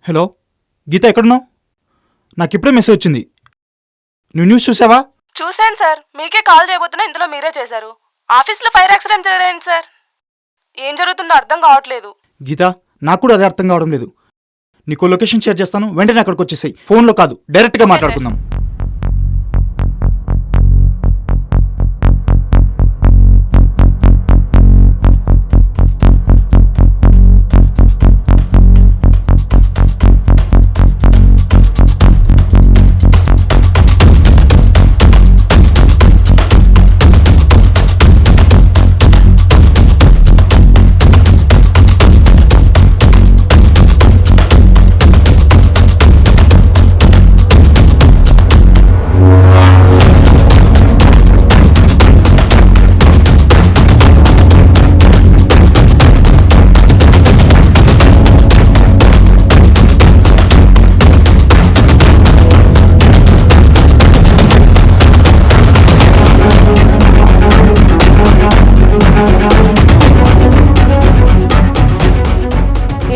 Hello గీత, ఎక్కడున్నావు? నాకు ఇప్పుడే మెసేజ్ వచ్చింది. నువ్వు న్యూస్ చూసావా? చూశాను సార్, మీకే కాల్ చేయబోతున్నా, ఇందులో మీరే చేశారు. ఆఫీస్లో ఫైర్ యాక్సిడెంట్ జరిగింది సార్. ఏం జరుగుతుందో అర్థం కావట్లేదు. గీత, నాకు కూడా అదే అర్థం కావడం లేదు. నీకు లొకేషన్ షేర్ చేస్తాను, వెంటనే అక్కడికి వచ్చేసాయి. ఫోన్లో కాదు, డైరెక్ట్గా మాట్లాడుకుందాం.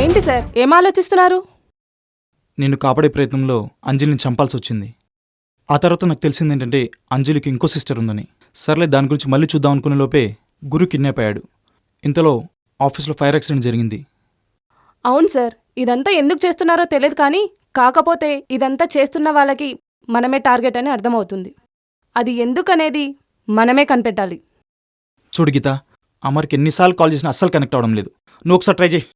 ఏంటి సార్, ఏం ఆలోచిస్తున్నారు? నిన్ను కాపాడే ప్రయత్నంలో అంజలిని చంపాల్సి వచ్చింది. ఆ తర్వాత నాకు తెలిసింది ఏంటంటే అంజలికి ఇంకో సిస్టర్ ఉందని. సర్లే, దాని గురించి మళ్ళీ చూద్దాం అనుకునే లోపే గురు కిడ్నాప్ అయ్యాడు. ఇంతలో ఆఫీస్లో ఫైర్ యాక్సిడెంట్ జరిగింది. అవును సార్, ఇదంతా ఎందుకు చేస్తున్నారో తెలియదు, కానీ కాకపోతే ఇదంతా చేస్తున్న వాళ్ళకి మనమే టార్గెట్ అని అర్థమవుతుంది. అది ఎందుకనేది మనమే కనిపెట్టాలి. చూడు గీత, అమర్కి ఎన్నిసార్లు కాల్ చేసినా అస్సలు కనెక్ట్ అవ్వడం లేదు. నువ్వు ఒకసారి ట్రై చేయి.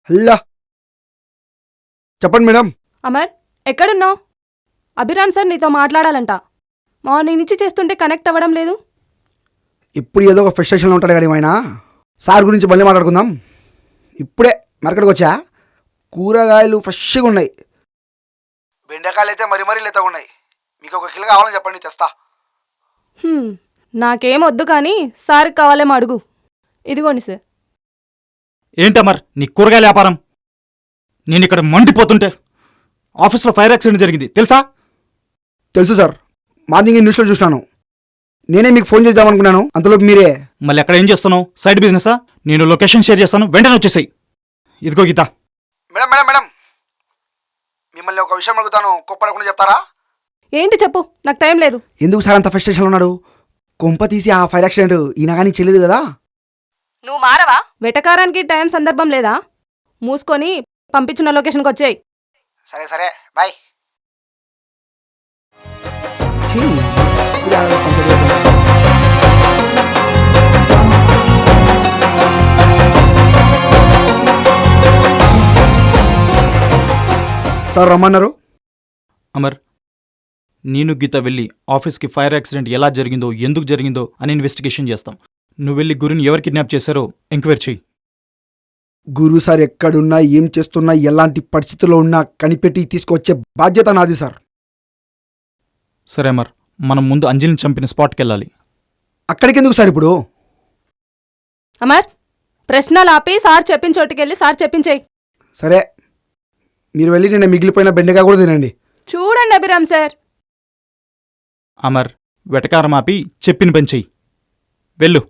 హలో, చెప్పండి మేడం. అమర్, ఎక్కడున్నావు? అభిరామ్ సార్ నీతో మాట్లాడాలంట. మార్నింగ్ నుంచి చేస్తుంటే కనెక్ట్ అవ్వడం లేదు. ఇప్పుడు ఏదో ఒక ఫ్రస్ట్రేషన్లో ఉంటాడు కానీ ఆయన సార్ గురించి మళ్ళీ మాట్లాడుకుందాం. ఇప్పుడే మార్కెట్కి వచ్చా, కూరగాయలు ఫ్రెష్గా ఉన్నాయి. బెండకాయలు అయితే మరీ లేతగా ఉన్నాయి. మీకు 1 కిలో కావాలని చెప్పండి, తెస్తా. నాకేం వద్దు, కానీ సార్కి కావాలేమో అడుగు. ఇదిగోండి సార్. ఏంటమర్ నీ కూరగాయల వ్యాపారం? నేను ఇక్కడ మండిపోతుంటే ఆఫీస్లో ఫైర్ యాక్సిడెంట్ జరిగింది, తెలుసా? తెలుసు సార్, మార్నింగ్ న్యూస్లో చూసినాను. నేనే మీకు ఫోన్ చేద్దామనుకున్నాను, అంతలోపు మీరే. మళ్ళీ ఎక్కడ ఏం చేస్తున్నావు? సైడ్ బిజినెసా? నేను లొకేషన్ షేర్ చేస్తాను, వెంటనే వచ్చేసాయి. ఇదిగో గీత. మేడం మేడం మేడం మిమ్మల్ని ఒక విషయం అడుగుతాను, కోప్పడకుండా చెప్తారా? ఏంటి చెప్పు, నాకు టైం లేదు. ఎందుకు సార్ అంత ఫ్రస్ట్రేషన్లో ఉన్నాడు? కొంప తీసి ఆ ఫైర్ యాక్సిడెంట్ ఈయన కానీ చెల్లేదు కదా? నువ్వు మారవా? వెటకారానికి టైం సందర్భం లేదా? మూసుకొని పంపించిన లొకేషన్కి వచ్చేయి. సరే సరే, బాయ్. సార్ రమ్మన్నారు. అమర్, నేను గీత వెళ్ళి ఆఫీస్కి ఫైర్ యాక్సిడెంట్ ఎలా జరిగిందో, ఎందుకు జరిగిందో అని ఇన్వెస్టిగేషన్ చేస్తాం. నువ్వు వెళ్ళి గురిని ఎవరు కిడ్నాప్ చేశారో ఎంక్వైరీ చెయ్యి. గురు సార్ ఎక్కడున్నా ఏం చేస్తున్నా ఎలాంటి పరిస్థితుల్లో ఉన్నా కనిపెట్టి తీసుకొచ్చే బాధ్యత నాది సార్. సరే అమర్, మనం ముందు అంజలిని చంపిన స్పాట్కి వెళ్ళాలి. అక్కడికి ఎందుకు సార్ ఇప్పుడు? అమర్, ప్రశ్నలు ఆపి సార్ చెప్పిన చోటుకెళ్ళి సార్ చెప్పించేయి. సరే, మీరు వెళ్ళి నిన్న మిగిలిపోయిన బెండకాయ కూడా తినండి. చూడండి అభిరామ్ సార్. అమర్, వెటకారం ఆపి చెప్పిన పని చెయ్యి. వెళ్ళు.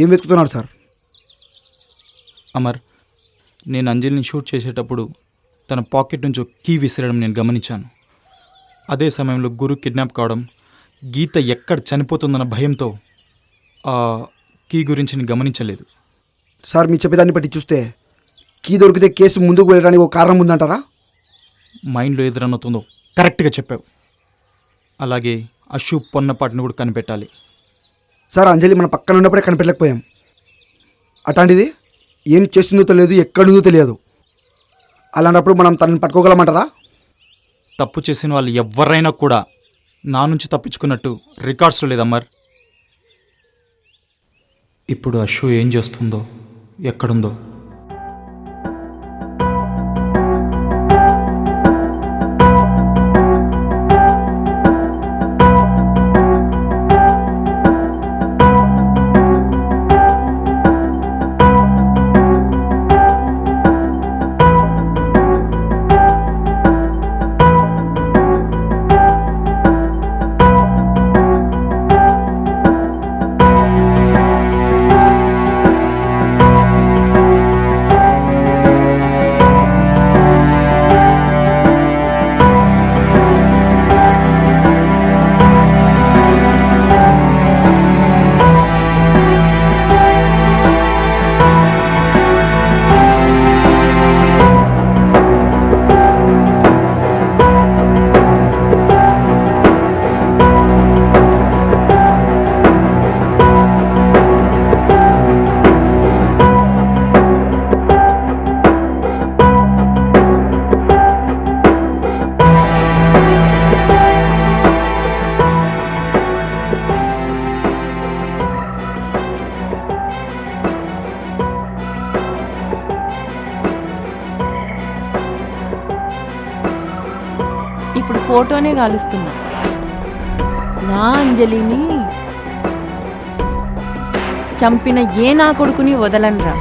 ఏం వెతుకుతున్నాడు సార్? అమర్, నేను అంజలిని షూట్ చేసేటప్పుడు తన పాకెట్ నుంచి ఒక కీ విసిరడం నేను గమనించాను. అదే సమయంలో గురు కిడ్నాప్ కావడం, గీత ఎక్కడ చనిపోతుందన్న భయంతో ఆ కీ గురించి నేను గమనించలేదు. సార్, మీ చెప్పేదాన్ని బట్టి చూస్తే కీ దొరికితే కేసు ముందుకు వెళ్ళడానికి ఒక కారణం ఉందంటారా? మైండ్లో ఎదురన్నవుతుందో కరెక్ట్గా చెప్పావు. అలాగే అశు పొన్నపాటిని కూడా కనిపెట్టాలి. సార్, అంజలి మన పక్కన ఉన్నప్పుడే కనిపెట్టలేకపోయాం. అట్లాంటిది ఏం చేస్తుందో తెలియదు, ఎక్కడుందో తెలియదు. అలాంటప్పుడు మనం తనని పట్టుకోగలమంటారా? తప్పు చేసిన వాళ్ళు ఎవరైనా కూడా నా నుంచి తప్పించుకున్నట్టు రికార్డ్స్లో లేదమ్మర్. ఇప్పుడు అశు ఏం చేస్తుందో, ఎక్కడుందో. ఇప్పుడు ఫోటోనే కాలుస్తున్నా. నా అంజలిని చంపిన ఏ నా కొడుకుని వదలనరా.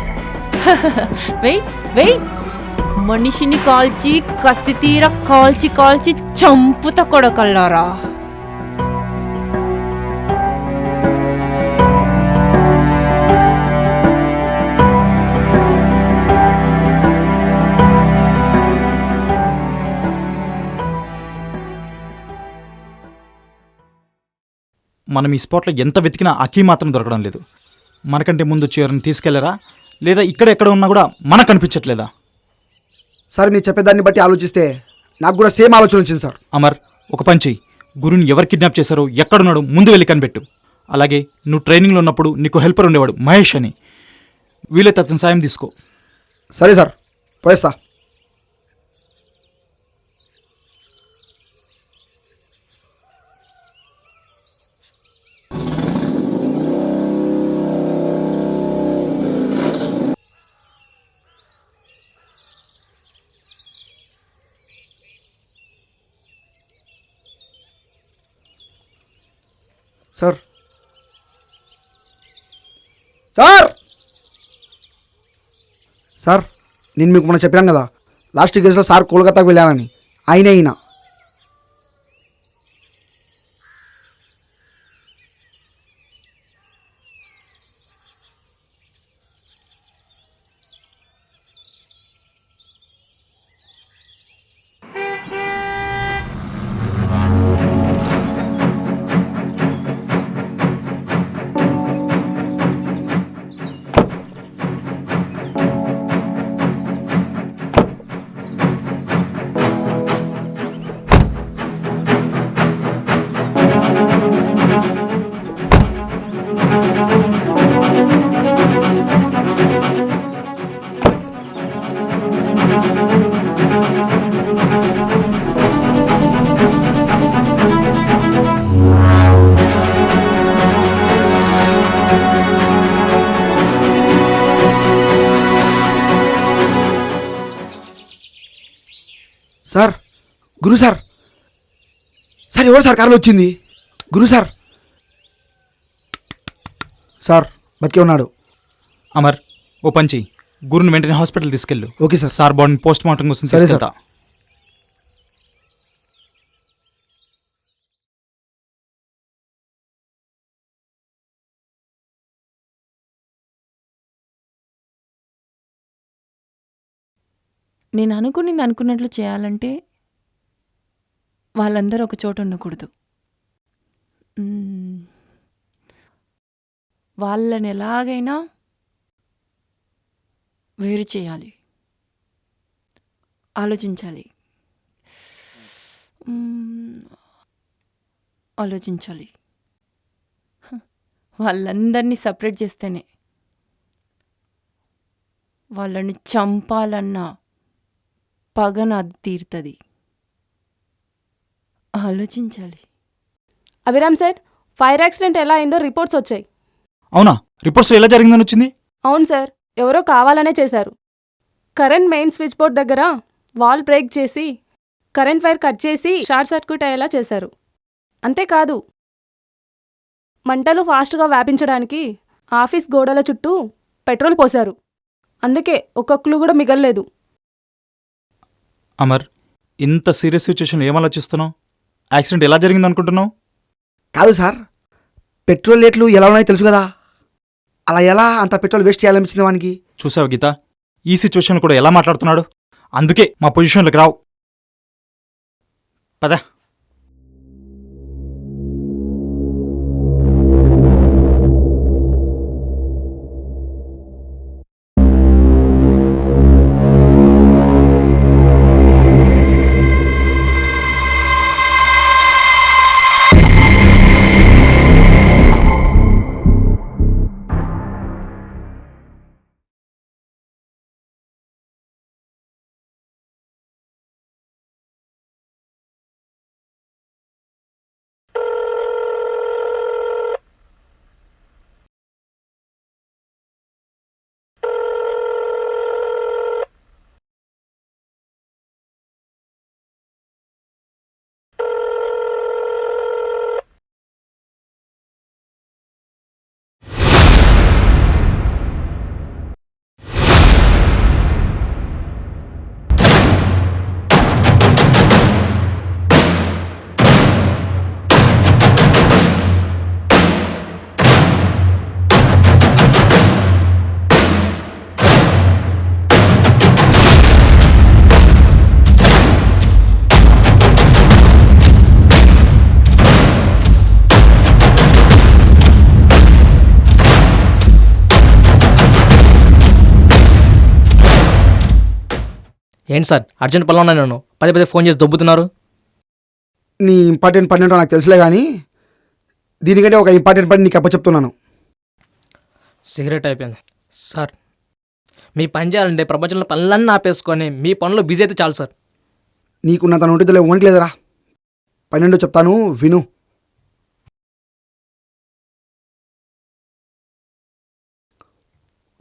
వెయిట్ వెయిట్, మనిషిని కాల్చి కసితీర కాల్చి కాల్చి చంపుత కొడకల్లారా. మనం ఈ స్పాట్లో ఎంత వెతికినా ఆ కీ మాత్రం దొరకడం లేదు. మనకంటే ముందు చీరని తీసుకెళ్లరా, లేదా ఇక్కడ ఎక్కడ ఉన్నా కూడా మనకు కనిపించట్లేదా? సార్, మీరు చెప్పేదాన్ని బట్టి ఆలోచిస్తే నాకు కూడా సేమ్ ఆలోచన వచ్చింది సార్. అమర్, ఒక పని చెయ్యి. గురుని ఎవరు కిడ్నాప్ చేశారో, ఎక్కడున్నాడో ముందు వెళ్ళి కనిపెట్టు. అలాగే నువ్వు ట్రైనింగ్లో ఉన్నప్పుడు నీకు హెల్పర్ ఉండేవాడు మహేష్ అని, వీలైతే అతని సాయం తీసుకో. సరే సార్, పోయేస్తా. సార్ సార్ సార్, నేను మీకు మొన్న చెప్పాను కదా, లాస్ట్ కేసులో సార్ కోల్కతాకు వెళ్ళానని. అయినా గురు సార్ సార్ ఎవరు సార్ కారులో వచ్చింది? గురు సార్ సార్ బతికే ఉన్నాడు. అమర్, ఓ పని చెయ్యి, గురుని వెంటనే హాస్పిటల్ తీసుకెళ్ళు. Okay sir. సార్ బాడీని పోస్ట్ మార్టం కోసం సరే సార్. తీసుకెళ్తా. నేను అనుకున్నది అనుకున్నట్లు చేయాలంటే వాళ్ళందరూ ఒక చోట ఉండకూడదు. వాళ్ళని ఎలాగైనా వేరు చేయాలి, ఆలోచించాలి. ఆలోచించాలి. వాళ్ళందరినీ సపరేట్ చేస్తేనే వాళ్ళని చంపాలన్న పగన అది తీరుతుంది. ఆలోచించాలి. అభిరామ్ సార్, ఫైర్ యాక్సిడెంట్ ఎలా అయిందో రిపోర్ట్స్ వచ్చాయి. అవునా? రిపోర్ట్స్లో ఎలా జరిగిందని వచ్చింది? అవును సార్, ఎవరో కావాలనే చేశారు. కరెంట్ మెయిన్ స్విచ్ బోర్డ్ దగ్గర వాల్ బ్రేక్ చేసి కరెంట్ వైర్ కట్ చేసి షార్ట్ సర్క్యూట్ అయ్యేలా చేశారు. అంతేకాదు, మంటలు ఫాస్ట్గా వ్యాపించడానికి ఆఫీస్ గోడల చుట్టూ పెట్రోల్ పోశారు. అందుకే ఒక్క క్లూ కూడా మిగల్లేదు. అమర్, ఇంత సీరియస్ సిచ్యువేషన్లో ఏం ఆలోచిస్తున్నావు? యాక్సిడెంట్ ఎలా జరిగింది అనుకుంటున్నావు? కాదు సార్, పెట్రోల్ రేట్లు ఎలా ఉన్నాయో తెలుసు కదా, అలా ఎలా అంత పెట్రోల్ వేస్ట్ చేయాలనిపించింది వానికి? చూసావు గీత, ఈ సిచ్యువేషన్ కూడా ఎలా మాట్లాడుతున్నాడు? అందుకే మా పొజిషన్లోకి రావు. పద. ఏంటి సార్, అర్జెంట్ పనిలో ఉన్నాను, నేను పదే పదే ఫోన్ చేసి దొబ్బుతున్నారు. నీ ఇంపార్టెంట్ పని ఏంటో నాకు తెలుసులే కానీ దీనికంటే ఒక ఇంపార్టెంట్ పని నీకు అప్పచెప్తున్నాను. సిగరెట్ అయిపోయింది సార్. మీ పని చేయాలంటే ప్రపంచంలో పనులన్నీ ఆపేసుకొని మీ పనులు బిజీ అయితే చాలు సార్. నీకున్నంత నోటితో ఉండట్లేదురా. పన్నెండు చెప్తాను విను.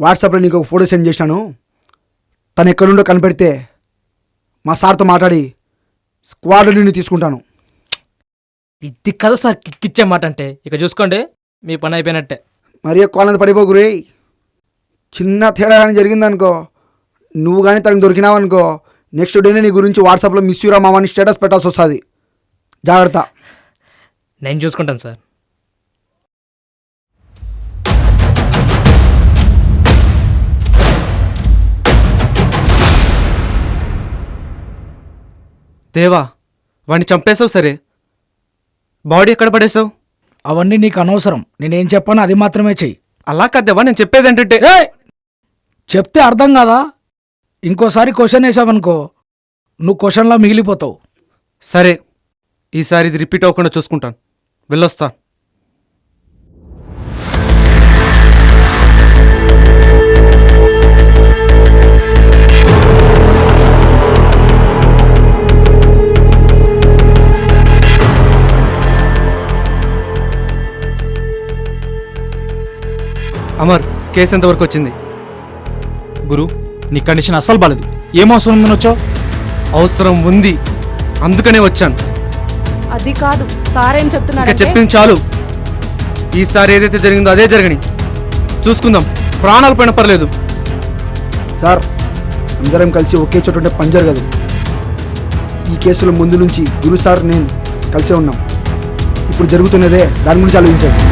వాట్సాప్లో నీకు ఒక ఫోటో సెండ్ చేశాను. తను ఎక్కడుండో కనిపెడితే మా సార్తో మాట్లాడి స్క్వాడ్లో నిన్ను తీసుకుంటాను. ఇది కదా సార్ కిక్కిచ్చే మాట అంటే. ఇక చూసుకోండి, మీ పని అయిపోయినట్టే. మరి కాలంత పడిపోకురే. చిన్న తేడా కానీ జరిగిందనుకో, నువ్వు కానీ తనకు దొరికినావనుకో, నెక్స్ట్ డేనే నీ గురించి వాట్సాప్లో మిస్ యూరా మామని స్టేటస్ పెట్టాల్సి వస్తుంది. జాగ్రత్త. నేను చూసుకుంటాను సార్. దేవా, వాడిని చంపేశావు సరే, బాడీ ఎక్కడ పడేశావు? అవన్నీ నీకు అనవసరం. నేనేం చెప్పాను అది మాత్రమే చెయ్యి. అలా కాదేవా, నేను చెప్పేది ఏంటంటే చెప్తే అర్థం కాదా? ఇంకోసారి క్వశ్చన్ వేసావనుకో, నువ్వు క్వశ్చన్లా మిగిలిపోతావు. సరే, ఈసారి ఇది రిపీట్ అవ్వకుండా చూసుకుంటాను. వెళ్ళొస్తా. అమర్, కేసు ఎంతవరకు వచ్చింది? గురు, నీ కండిషన్ అస్సలు బాలేదు. ఏం అవసరం ఉందని వచ్చావు? అవసరం ఉంది, అందుకనే వచ్చాను. అది కాదు, సార్ ఏం ఇంకా చెప్తున్నాడంటే చెప్పింది చాలు. ఈసారి ఏదైతే జరిగిందో అదే జరగని. చూసుకుందాం, ప్రాణాలు పైన పర్లేదు. సార్, అందరం కలిసి ఒకే చోట ఉంటే పని జరగదు. ఈ కేసులో ముందు నుంచి గురు సార్ నేను కలిసే ఉన్నాం. ఇప్పుడు జరుగుతున్నదే దాని గురించి ఆలోచించండి.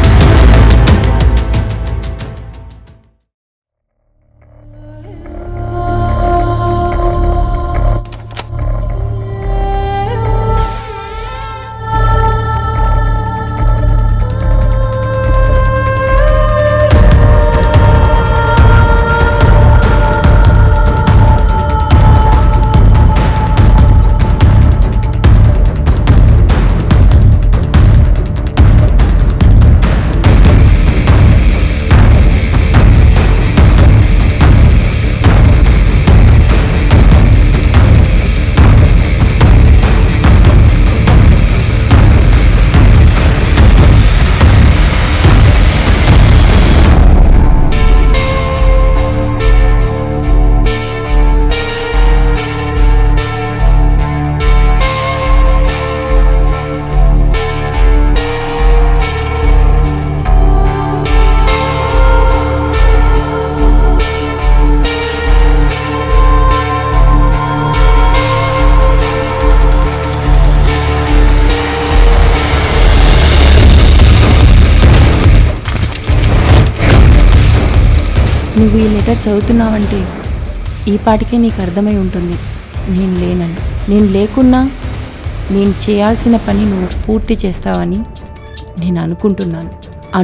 నువ్వు ఈ లెటర్ చదువుతున్నావంటే ఈ పాటికే నీకు అర్థమై ఉంటుంది నేను లేనని. నేను లేకున్నా నేను చేయాల్సిన పని నువ్వు పూర్తి చేస్తావని నేను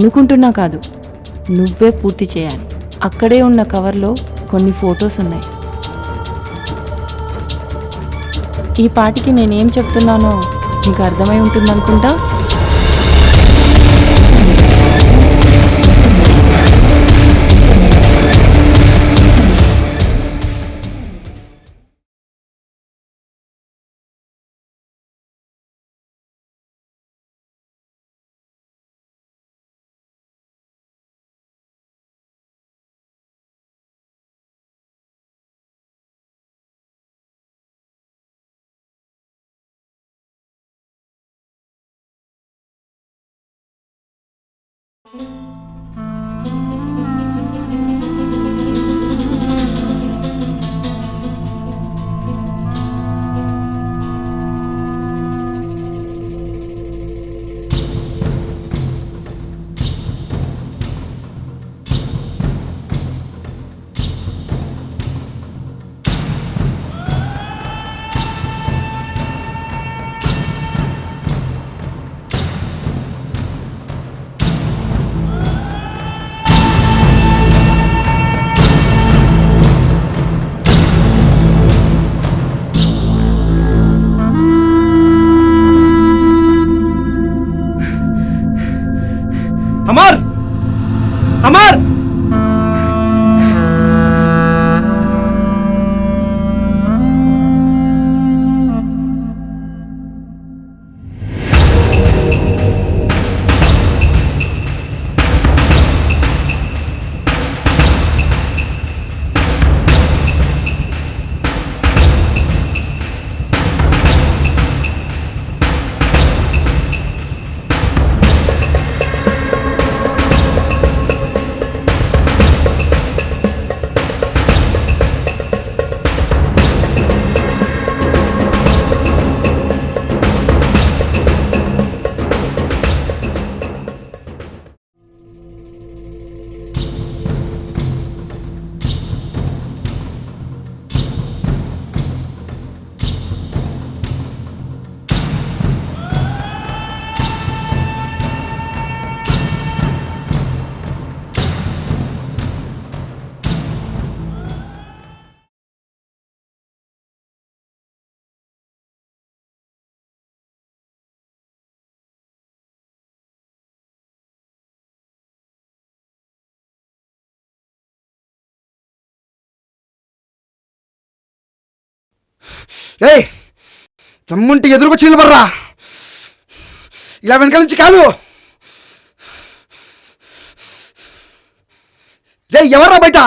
అనుకుంటున్నా కాదు, నువ్వే పూర్తి చేయాలి. అక్కడే ఉన్న కవర్లో కొన్ని ఫొటోస్ ఉన్నాయి. ఈ పాటికి నేనేం చెప్తున్నానో నీకు అర్థమై ఉంటుందనుకుంటా. అమర్, అమర్, ఏయ్, తమ్ముంటి ఎదురుకొచ్చి నిలబడరా. ఇలా వెనకాల నుంచి కాదు. ఎవర్రా బయట?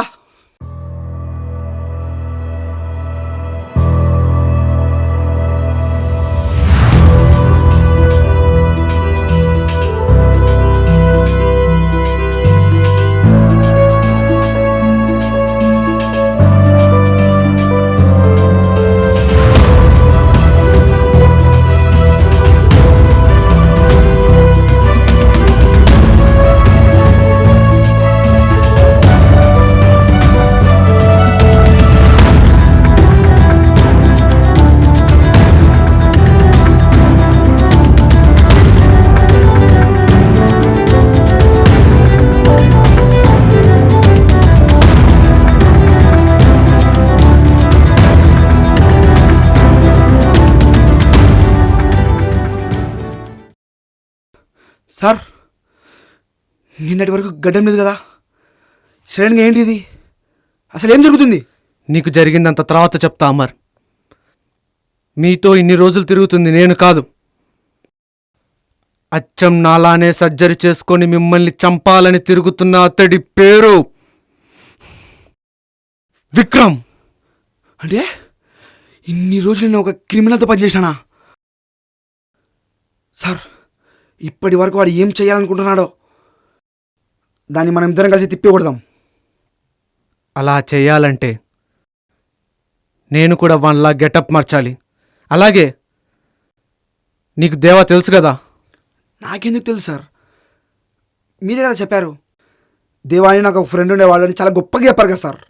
సార్ నిన్నటి వరకు గడ్డం లేదు కదా, సడన్గా ఏంటి ఇది? అసలు ఏం జరుగుతుంది? నీకు జరిగిందంత తర్వాత చెప్తా అమర్. మీతో ఇన్ని రోజులు తిరుగుతుంది నేను కాదు, అచ్చం నాలానే సర్జరీ చేసుకొని మిమ్మల్ని చంపాలని తిరుగుతున్న అతడి పేరు విక్రమ్. అంటే ఇన్ని రోజులు నేను ఒక క్రిమినల్తో పనిచేశానా? సార్ ఇప్పటి వరకు వాడు ఏం చేయాలనుకుంటున్నాడో దాన్ని మనం ఇద్దరం కలిసి తిప్పికొడదాం. అలా చేయాలంటే నేను కూడా వన్లా గెటప్ మార్చాలి. అలాగే నీకు దేవా తెలుసు కదా. నాకెందుకు తెలుసు సార్, మీరే కదా చెప్పారు. దేవాని నాకు ఒక ఫ్రెండ్ ఉండేవాళ్ళు అని చాలా గొప్పగా చెప్పారు కదా సార్.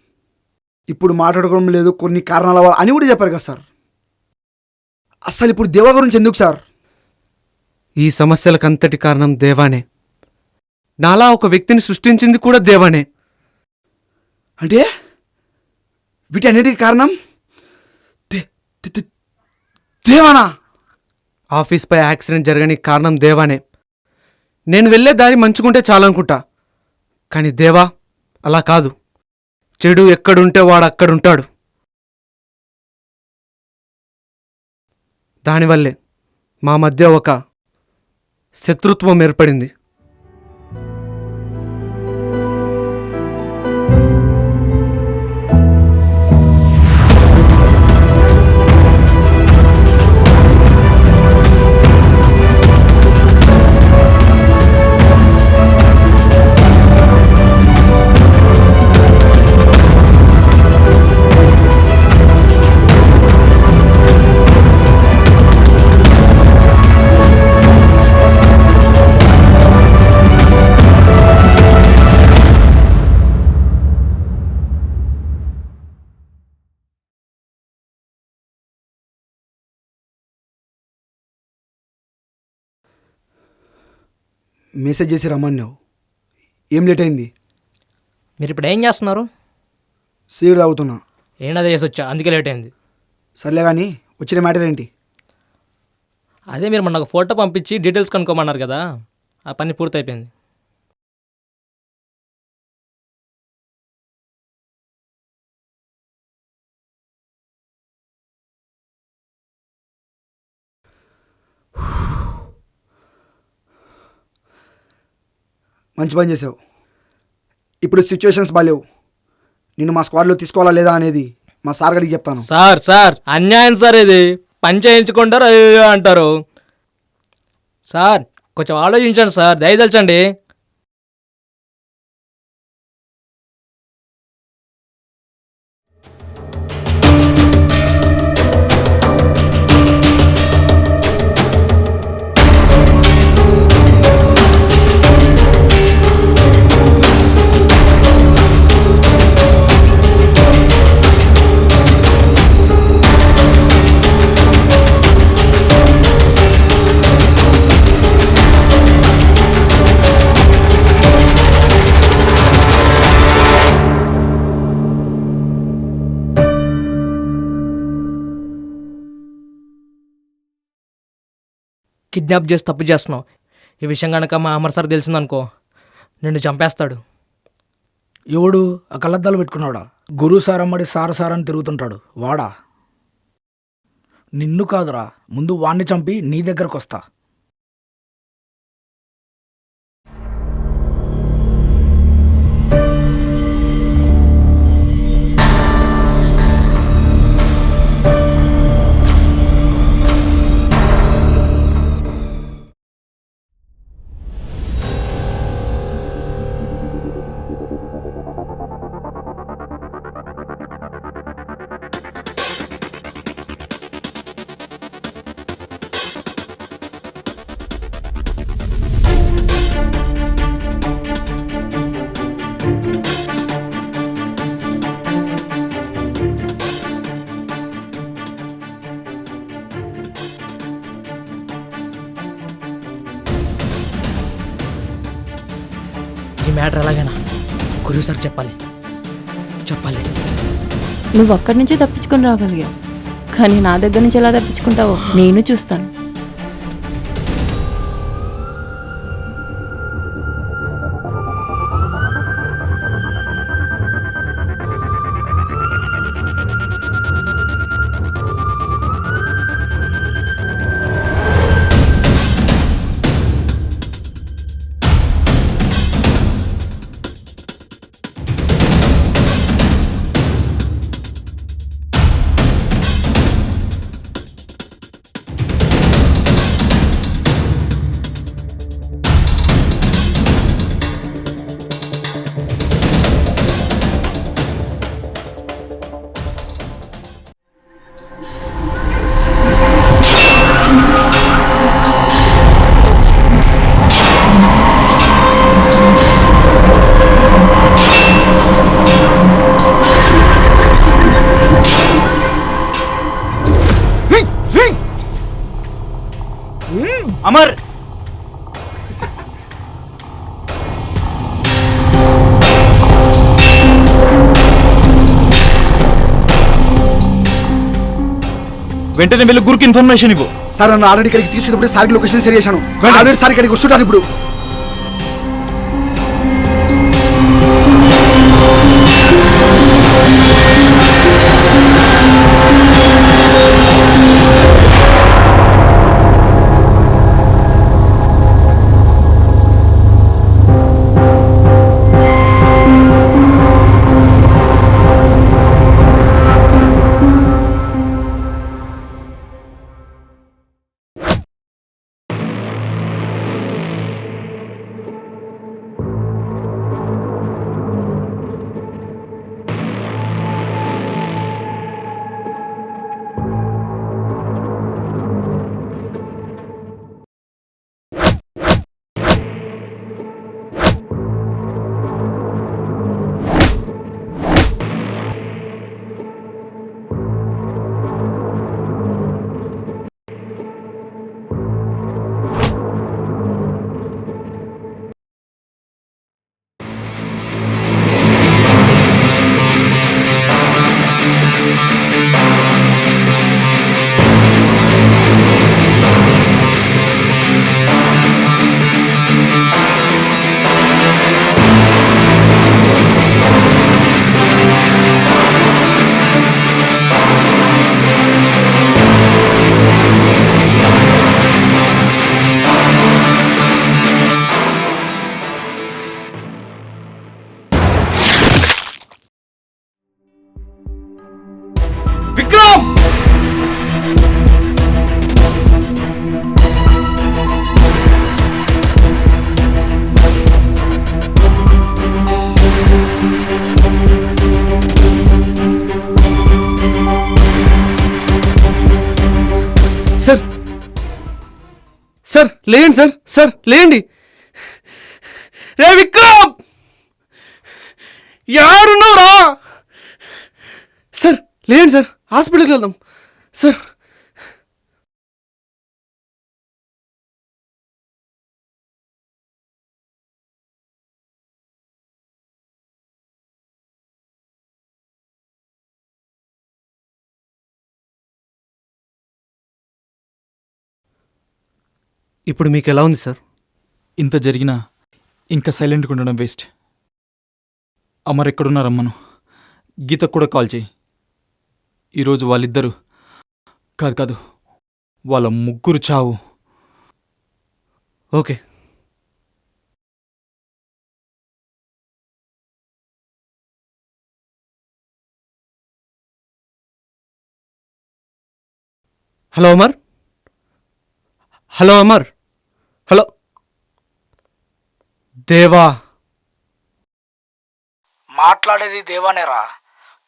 ఇప్పుడు మాట్లాడుకోవడం లేదు కొన్ని కారణాల వల్ల అని కూడా చెప్పారు కదా సార్. అస్సలు ఇప్పుడు దేవా గురించి ఎందుకు సార్? ఈ సమస్యలకంతటి కారణం దేవానే. నాలా ఒక వ్యక్తిని సృష్టించింది కూడా దేవానే. అంటే వీటన్నిటికీ కారణం దేవానా? ఆఫీస్పై యాక్సిడెంట్ జరగడానికి కారణం దేవానే. నేను వెళ్ళే దారి మంచుకుంటే చాలనుకుంటా, కానీ దేవా అలా కాదు. చెడు ఎక్కడుంటే వాడు అక్కడుంటాడు. దానివల్లే మా మధ్య ఒక శత్రుత్వం ఏర్పడింది. మెసేజ్ చేసి రమ్మన్నావు, ఏం లేట్ అయింది? మీరు ఇప్పుడు ఏం చేస్తున్నారు? సీడ్ తాగుతున్నా. ఏంటదే చేసి వచ్చా, అందుకే లేట్ అయింది. సర్లే కానీ వచ్చిన మ్యాటర్ ఏంటి? అదే మీరు మొన్న ఒక ఫోటో పంపించి డీటెయిల్స్ కనుక్కోమన్నారు కదా, ఆ పని పూర్తయిపోయింది. మంచి పని చేసావు. ఇప్పుడు సిచ్యువేషన్స్ బాలేవు. నిన్ను మా స్క్వాడ్లో తీసుకోవాలా లేదా అనేది మా సార్ గారికి చెప్తాను. సార్ అన్యాయం సార్, ఇది పని చేయించుకుంటారు అయ్యో అంటారు. సార్ కొంచెం ఆలోచించండి సార్, దయదలచండి. కిడ్నాప్ చేసి తప్పు చేస్తున్నావు. ఈ విషయం కనుక మా అమర్ సార్ తెలిసిందనుకో నిన్ను చంపేస్తాడు. ఎవడు ఆ కళ్ళద్దాలు పెట్టుకున్నాడా? గురు సార్ అమ్మడి సార్ సార్ అని తిరుగుతుంటాడు వాడా? నిన్ను కాదురా, ముందు వాణ్ణి చంపి నీ దగ్గరకు వస్తా. ఈ మ్యాటర్ ఎలాగైనా గురువు సార్ చెప్పాలి. నువ్వు అక్కడి నుంచే తప్పించుకొని రాగలిగావు, కానీ నా దగ్గర నుంచి ఎలా తప్పించుకుంటావో నేను చూస్తాను. వెంటనే వెళ్ళి గురుకి ఇన్ఫర్మేషన్ ఇవ్వు. సార్ నన్ను ఆల్రెడీ ఇక్కడికి తీసుకున్నప్పుడు సార్కి లొకేషన్ షేర్ చేశాను. ఆల్రెడీ సార్ ఇక్కడికి వస్తుంటాను ఇప్పుడు. విక్రమ్! సార్ సార్ లేండి సార్, సార్ లేండి. రే విక్రమ్, యాడున్నావురా? సార్ లేండి సార్, హాస్పిటల్కి వెళ్దాం సార్. ఇప్పుడు మీకు ఎలా ఉంది సార్? ఇంత జరిగినా ఇంకా సైలెంట్గా ఉండడం వేస్ట్. అమర్ ఎక్కడున్నారమ్మను గీతకు కూడా కాల్ చేయి. ఈరోజు వాళ్ళిద్దరూ కాదు వాళ్ళ ముగ్గురు చావు. Okay. Hello Amar, hello Amar, hello దేవా. మాట్లాడేది దేవానేరా.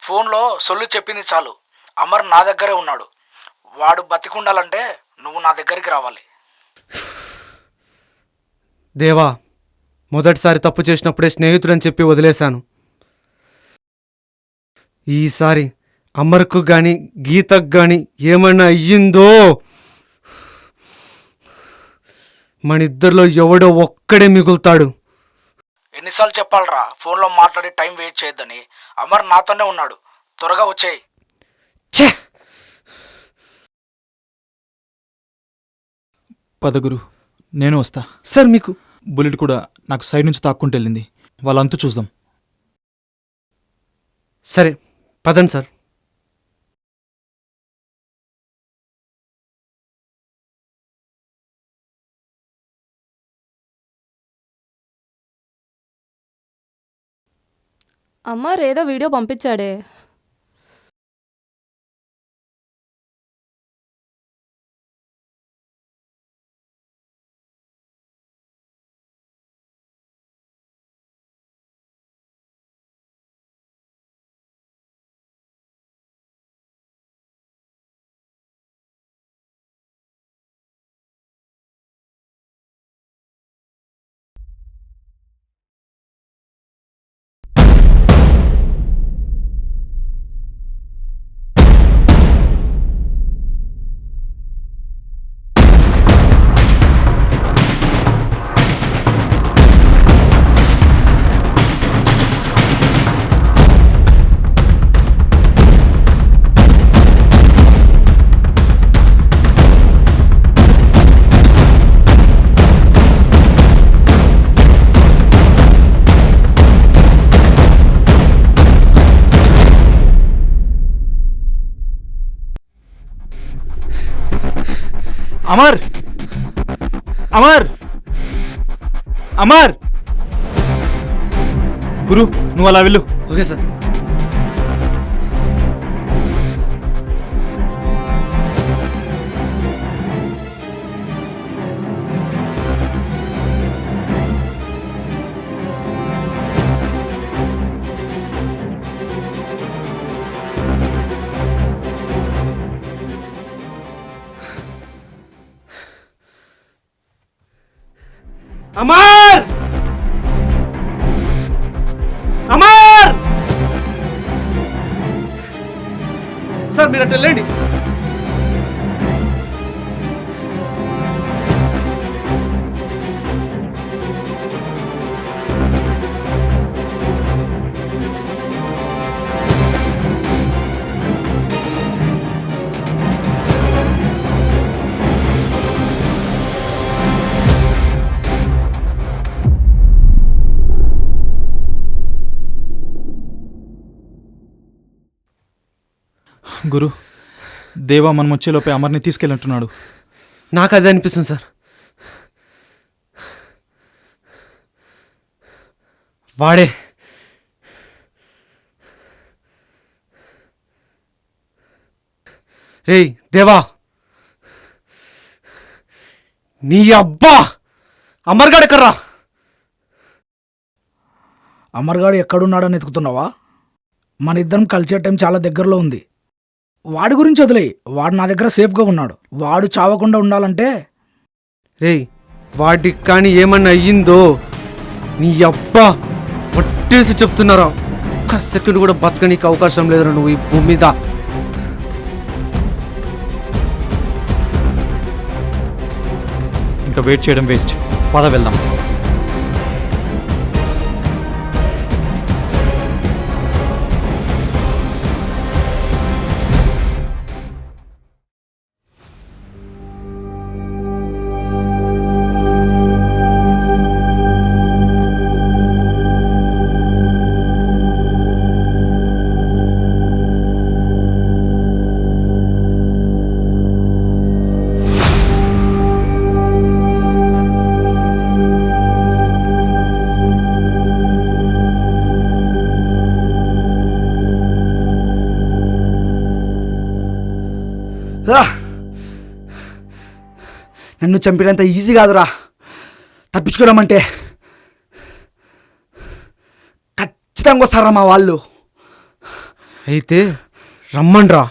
ఫోన్లో సొల్లు చెప్పింది చాలు. అమర్ నా దగ్గరే ఉన్నాడు. వాడు బతికుండాలంటే నువ్వు నా దగ్గరికి రావాలి. దేవా, మొదటిసారి తప్పు చేసినప్పుడే స్నేహితుడని చెప్పి వదిలేశాను. ఈసారి అమర్కు గాని గీతకు గాని ఏమన్నా అయ్యిందో మన ఇద్దరిలో ఎవడో ఒక్కడే మిగులుతాడు. ఎన్నిసార్లు చెప్పాలరా ఫోన్లో మాట్లాడి టైం వెయిట్ చేయొద్దని. అమర్ నాతోనే ఉన్నాడు. త్వరగా వచ్చేయి. ఛే! పదగురు, నేను వస్తా. సార్ మీకు బుల్లెట్ కూడా నాకు సైడ్ నుంచి తాక్కుంటూ వెళ్ళింది. వాళ్ళంతా చూద్దాం. సరే పదండి సార్. అమర్ ఏదో వీడియో పంపించాడే. అమర్ అమర్ అమర్ గురు నువ్వు అలా వెళ్ళు. Okay sir. Amar Amar sir మీరు అట్లా వెళ్ళండి. గురు దేవా మనం వచ్చేలోపే అమర్ని తీసుకెళ్ళంటున్నాడు. నాకు అదే అనిపిస్తుంది సార్. వాడే రేయ్ దేవా, నీ అబ్బా అమర్గాడు ఎక్కడ్రా? అమర్గాడు ఎక్కడున్నాడని ఎతుకుతున్నావా? మన ఇద్దరం కలిసే టైం చాలా దగ్గరలో ఉంది. వాడి గురించి వదిలేయి, వాడు నా దగ్గర సేఫ్గా ఉన్నాడు. వాడు చావకుండా ఉండాలంటే రేయ్ వాడికి కానీ ఏమన్నా అయ్యిందో నీ అబ్బా పట్టేసి చెప్తున్నారా, ఒక్క సెకండ్ కూడా బతకనీకి అవకాశం లేదురా నువ్వు ఈ భూమి మీద. ఇంకా వెయిట్ చేయడం వేస్ట్, పద వెళ్దాం. నన్ను చంపినంత ఈజీ కాదురా తప్పించుకోవడం అంటే. ఖచ్చితంగా వస్తారా మా వాళ్ళు. అయితే రమ్మన్రా.